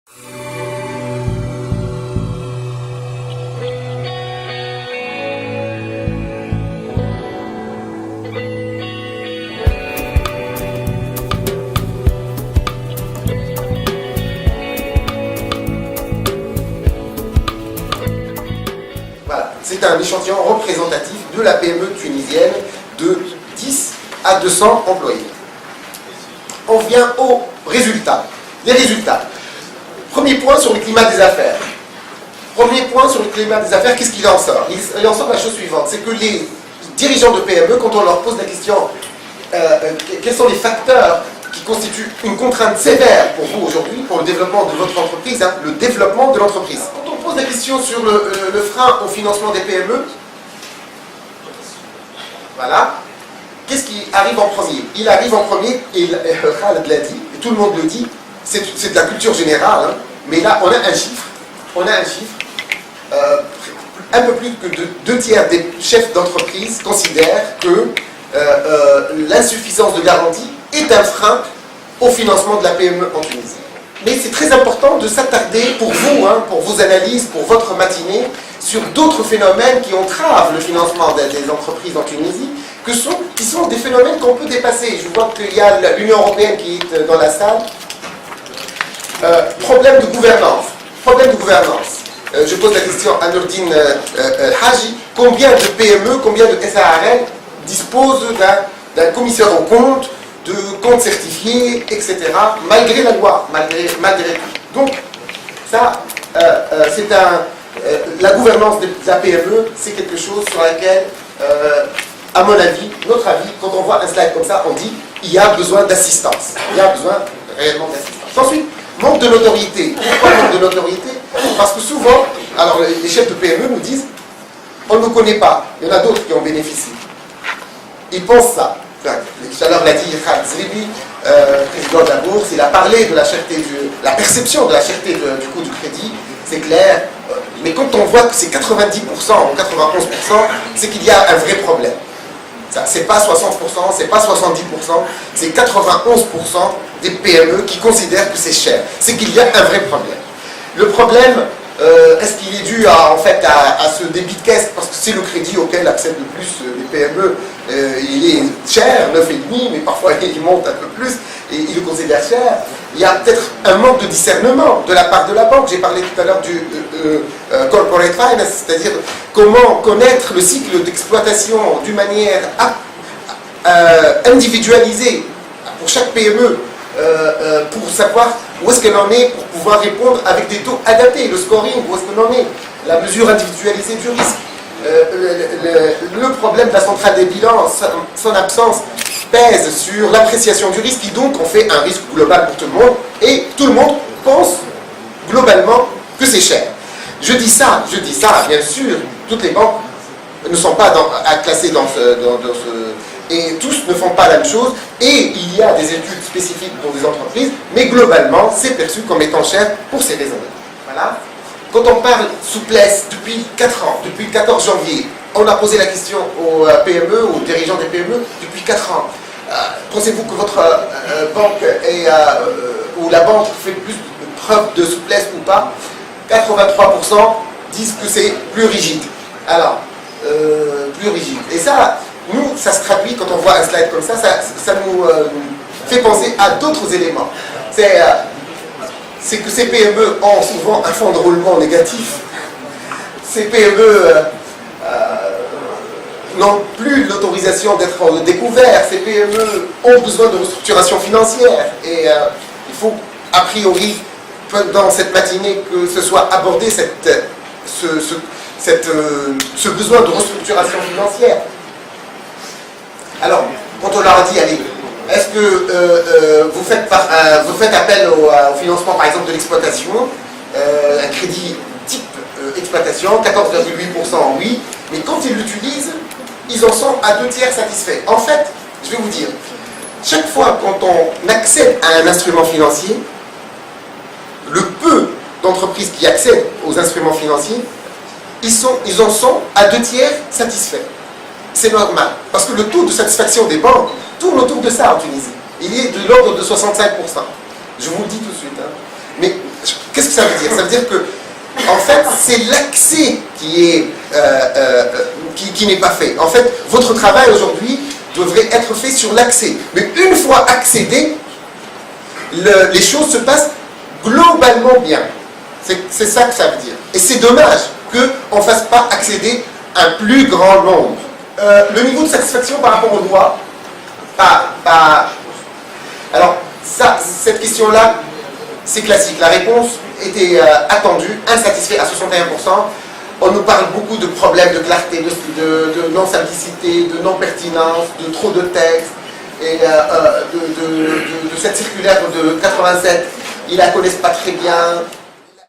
C'est un échantillon représentatif de la PME tunisienne de 10 à 200 employés. On vient aux résultats. Les résultats. Premier point sur le climat des affaires. Premier point sur le climat des affaires, qu'est-ce qu'il en sort? Il en sort la chose suivante, c'est que les dirigeants de PME, quand on leur pose la question quels sont les facteurs qui constituent une contrainte sévère pour vous aujourd'hui, pour le développement de votre entreprise, hein, le développement de l'entreprise. Quand on pose la question sur le frein au financement des PME, voilà, qu'est-ce qui arrive en premier? Il arrive en premier, et Khaled l'a dit, et tout le monde le dit, c'est de la culture générale, hein, mais là on a un chiffre, un peu plus que deux tiers des chefs d'entreprise considèrent que l'insuffisance de garantie est un frein au financement de la PME en Tunisie. Mais c'est très important de s'attarder pour vous, hein, pour vos analyses, pour votre matinée, sur d'autres phénomènes qui entravent le financement des entreprises en Tunisie, qui sont des phénomènes qu'on peut dépasser. Je vois qu'il y a l'Union européenne qui est dans la salle. Problème de gouvernance. Je pose la question à Nourdine Haji. Combien de PME, combien de SARL disposent d'un commissaire aux comptes, de comptes certifiés, etc., malgré la loi, malgré tout. Donc, ça, la gouvernance de la PME, c'est quelque chose sur laquelle, à mon avis, notre avis, quand on voit un slide comme ça, on dit il y a besoin d'assistance. Il y a besoin réellement d'assistance. Ensuite, manque de notoriété. Pourquoi manque de notoriété? Parce que souvent, alors les chefs de PME nous disent on ne nous connaît pas. Il y en a d'autres qui en bénéficient. Ils pensent ça. Tout à l'heure l'a dit Khaled Zribi, président de la bourse, il a parlé de la cherté la perception de la cherté du coût du crédit, c'est clair, mais quand on voit que c'est 90% ou 91%, c'est qu'il y a un vrai problème. C'est pas 60%, c'est pas 70%, c'est 91% des PME qui considèrent que c'est cher. C'est qu'il y a un vrai problème. Le problème, est-ce qu'il est dû à ce débit de caisse, parce que c'est le crédit auquel accèdent le plus les PME, il est cher, 9,5, mais parfois il monte un peu plus, et il le considère cher. Il y a peut-être un manque de discernement de la part de la banque. J'ai parlé tout à l'heure du corporate finance, c'est-à-dire comment connaître le cycle d'exploitation d'une manière individualisée pour chaque PME, pour savoir où est-ce qu'elle en est, pour pouvoir répondre avec des taux adaptés, le scoring, où est-ce qu'elle en est, la mesure individualisée du risque. Le problème de la centrale des bilans, son absence pèse sur l'appréciation du risque, qui donc en fait un risque global pour tout le monde, et tout le monde pense globalement que c'est cher. Je dis ça, bien sûr, toutes les banques ne sont pas classées dans ce... Et tous ne font pas la même chose, et il y a des études spécifiques pour des entreprises, mais globalement, c'est perçu comme étant cher pour ces raisons. Voilà. Quand on parle souplesse depuis 4 ans, depuis le 14 janvier, on a posé la question aux PME, aux dirigeants des PME, depuis 4 ans. Pensez-vous que votre banque ou la banque fait plus de preuve de souplesse ou pas? 83% disent que c'est plus rigide. Alors, plus rigide. Et ça, nous, ça se traduit, quand on voit un slide comme ça nous fait penser à d'autres éléments. C'est que ces PME ont souvent un fonds de roulement négatif. Ces PME n'ont plus l'autorisation d'être découverts. Ces PME ont besoin de restructuration financière. Et il faut, a priori, dans cette matinée, que ce soit abordé ce besoin de restructuration financière. Alors, quand on leur a dit, allez, est-ce que vous faites appel au financement, par exemple, de l'exploitation, un crédit type exploitation, 14,8% oui, mais quand ils l'utilisent, ils en sont à 2 tiers satisfaits. En fait, je vais vous dire, chaque fois quand on accède à un instrument financier, le peu d'entreprises qui accèdent aux instruments financiers, ils en sont à 2 tiers satisfaits. C'est normal, parce que le taux de satisfaction des banques tourne autour de ça en Tunisie. Il est de l'ordre de 65%. Je vous le dis tout de suite. Hein. Mais qu'est-ce que ça veut dire? Ça veut dire que, en fait, c'est l'accès qui n'est pas fait. En fait, votre travail aujourd'hui devrait être fait sur l'accès. Mais une fois accédé, les choses se passent globalement bien. C'est ça que ça veut dire. Et c'est dommage qu'on ne fasse pas accéder un plus grand nombre. Le niveau de satisfaction par rapport au droit, alors, cette question-là, c'est classique. La réponse était attendue, insatisfait à 61%. On nous parle beaucoup de problèmes de clarté, de non-simplicité, de non-pertinence, de trop de textes. Et de cette circulaire de 87, ils la connaissent pas très bien.